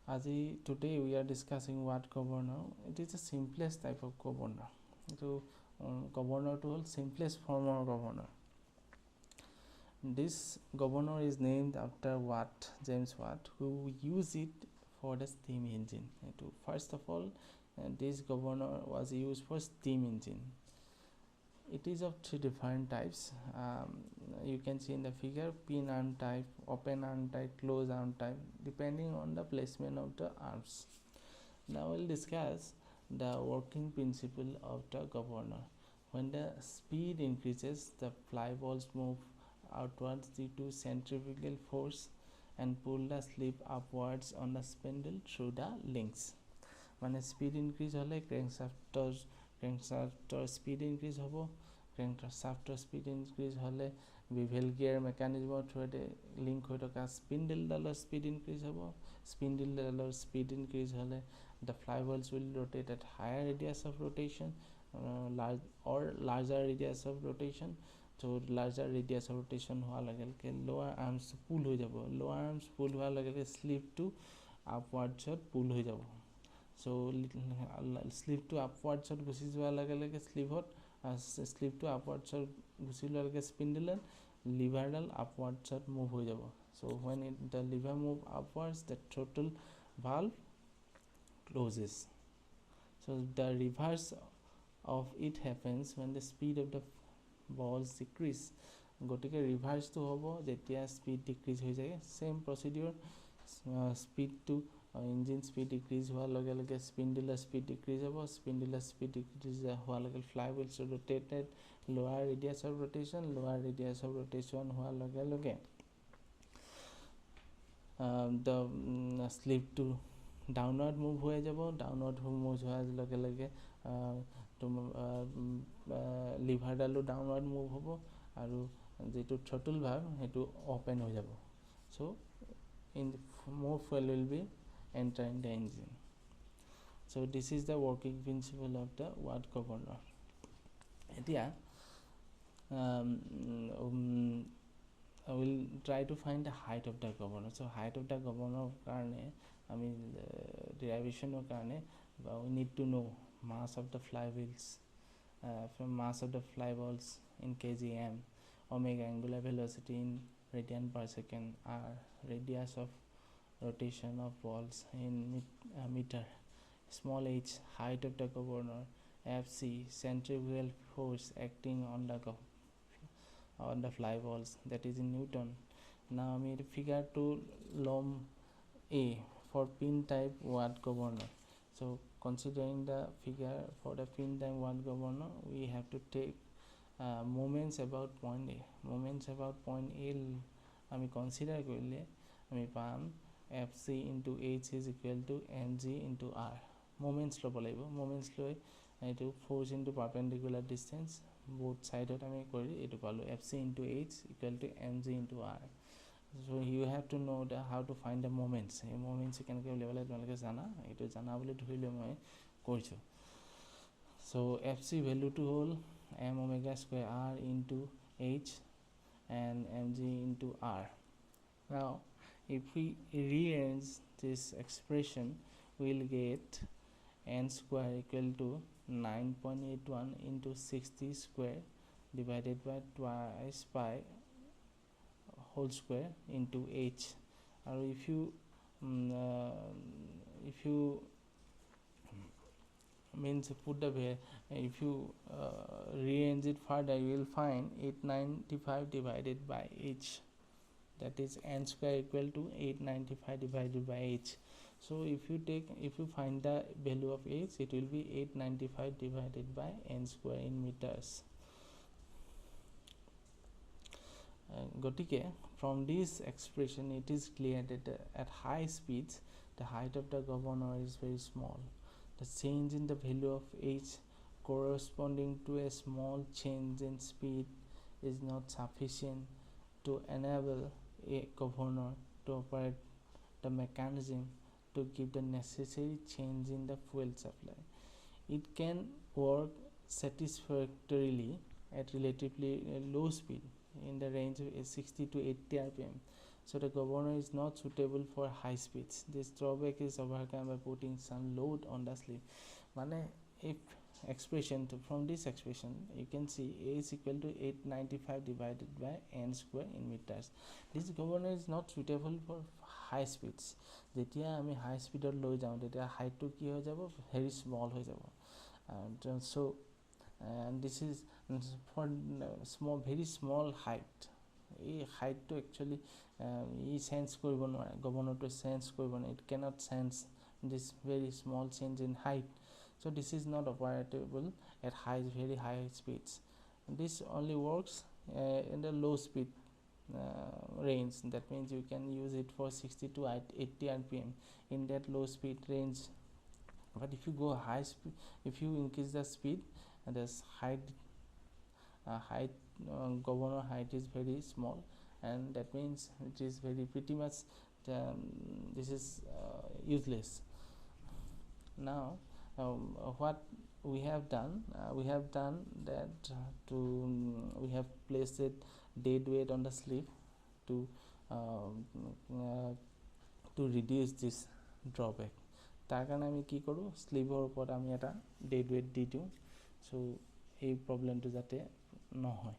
Today we are discussing what governor. It is the simplest type of governor. So governor to simplest form of governor. This governor is named after Watt, James Watt, who used it for the steam engine. First of all, this governor was used for steam engine. It is of three different types. You can see in the figure: pin arm type, open arm type, close arm type, depending on the placement of the arms. Now we'll discuss the working principle of the governor. When the speed increases, the fly balls move outwards due to centrifugal force and pull the slip upwards on the spindle through the links. মানে speed increase হ'লে ক্ৰেংকশ্যাফ্টৰ speed increase হ'ব। ক্ৰেংকশ্যাফ্টৰ speed increase হ'লে bevel gear মেকানিজমৰ থ্ৰুৱেদি link হৈ থকা স্পিণ্ডেলডালৰ speed increase হ'ব। স্পিণ্ডেলডালৰ speed increase হ'লে the fly balls will rotate at higher radius of rotation, larger radius of rotation. So larger radius of rotation হোৱাৰ লগে লগে lower arms pull হৈ যাব। lower arms pull হোৱাৰ লগে লগে slipটো upwardsত pull হৈ যাব। So slipটো upwardsত গুচি যোৱাৰ লগে লগে slipটো upwardsত গুচি যোৱাৰ লগে স্পিণ্ডেলৰ লিভাৰডাল upwardsত move হৈ যাব। So when the lever move upwards, the throttle valve closes. So the reverse of it happens when the speed of the balls decrease. গতিকে ৰিভাৰ্চটো হ'ব যেতিয়া স্পীড ডিক্ৰিজ হৈ যায়। সেম প্ৰচিডিউৰ, স্পীডটো ইঞ্জিন স্পীড ডিক্ৰিজ হোৱাৰ লগে লগে স্পিণ্ডেলৰ স্পীড ডিক্ৰিজ হ'ব। স্পিণ্ডেলৰ স্পীড ডিক্ৰিজ হোৱাৰ লগে ফ্লাই হুইলছ ৰোটেটেড লোৱাৰ ৰেডিয়াছ অফ ৰোটেশ্যন। লোৱাৰ ৰেডিয়াছ অফ ৰোটেশ্যন হোৱাৰ লগে লগে the slip to downward move হৈ যাব। ডাউনৱাৰ্ড মুভ হোৱাৰ লগে লগে লিভাৰডালো ডাউনৱাৰ্ড মুভ হ'ব আৰু যিটো থ্ৰটল ভাল্ভ সেইটো অপেন হৈ যাব। চ' more fuel will be entering the engine. So this is the working principle of the Watt governor. এতিয়া I will try to find the height of the governor. So height of the governor karone derivation karone we need to know mass of the flywheels, from mass of the fly balls in kgm, omega angular velocity in radian per second, r radius of rotation of balls in meter, small h height of the governor, fc centrifugal force acting on the fly balls, that is in Newton. Now I made a figure to LOM A for pin type Watt governor. So considering the figure for the pin type Watt governor, we have to take moments about point A. Moments about point A আমি consider কৰিলে আমি পাম fc into h is equal to mg into r. Moments ল'ব লাগিব। moments লৈ এইটো force into perpendicular distance both side আমি কৰি এইটো পালো fc into h equal to mg into r. So you have to know how to find the moments. এই moments কেনেকৈ উলিয়াবলৈ তোমালোকে জানা, এইটো জানা বুলি ধৰিলে মই কৰিছোঁ। So fc value to হ'ল m omega square r into h and mg into r. Now if we rearrange this expression, we will get n square equal to 9.81 into 60 square divided by twice pi whole square into h. Or if you means put the if you rearrange it further, you will find 895 divided by h, that is n square equal to 895 divided by h. So if you find the value of h, it will be 895 divided by n square in meters. Gotike from this expression it is clear that at high speeds the height of the governor is very small. The change in the value of h corresponding to a small change in speed is not sufficient to enable a governor to operate the mechanism to give the necessary change in the fuel supply. It can work satisfactorily at relatively low speed in the range of 60 to 80 rpm. So the governor is not suitable for high speeds. This drawback is overcome by putting some load on the sleeve. If expression from this expression you can see A is equal to 895 divided by n square in meters. This governor is not suitable for high speeds. যেতিয়া আমি হাই স্পীডত লৈ যাওঁ তেতিয়া হাইটটো কি হৈ যাব ভেৰি স্মল হৈ যাব and so this is for small very small height. এই হাইটটো একচুয়ালি ই সেন্স কৰিব নোৱাৰে গভৰ্ণৰটো সেন্স কৰিব নোৱাৰে it cannot sense this very small change in height. So this is not operable at very high speeds. This only works in the low speed range. That means you can use it for 60 to 80 rpm in that low speed range. But if you go high speed, if you increase the speed, this height governor height is very small, and that means it is very pretty much this is useless. Now what we have done that we have placed it dead weight on the sleeve to reduce this drawback. তাৰ কাৰণে আমি কি কৰোঁ স্লিভৰ ওপৰত আমি এটা dead weight দি দিওঁ, চ' এই প্ৰব্লেমটো যাতে নহয়।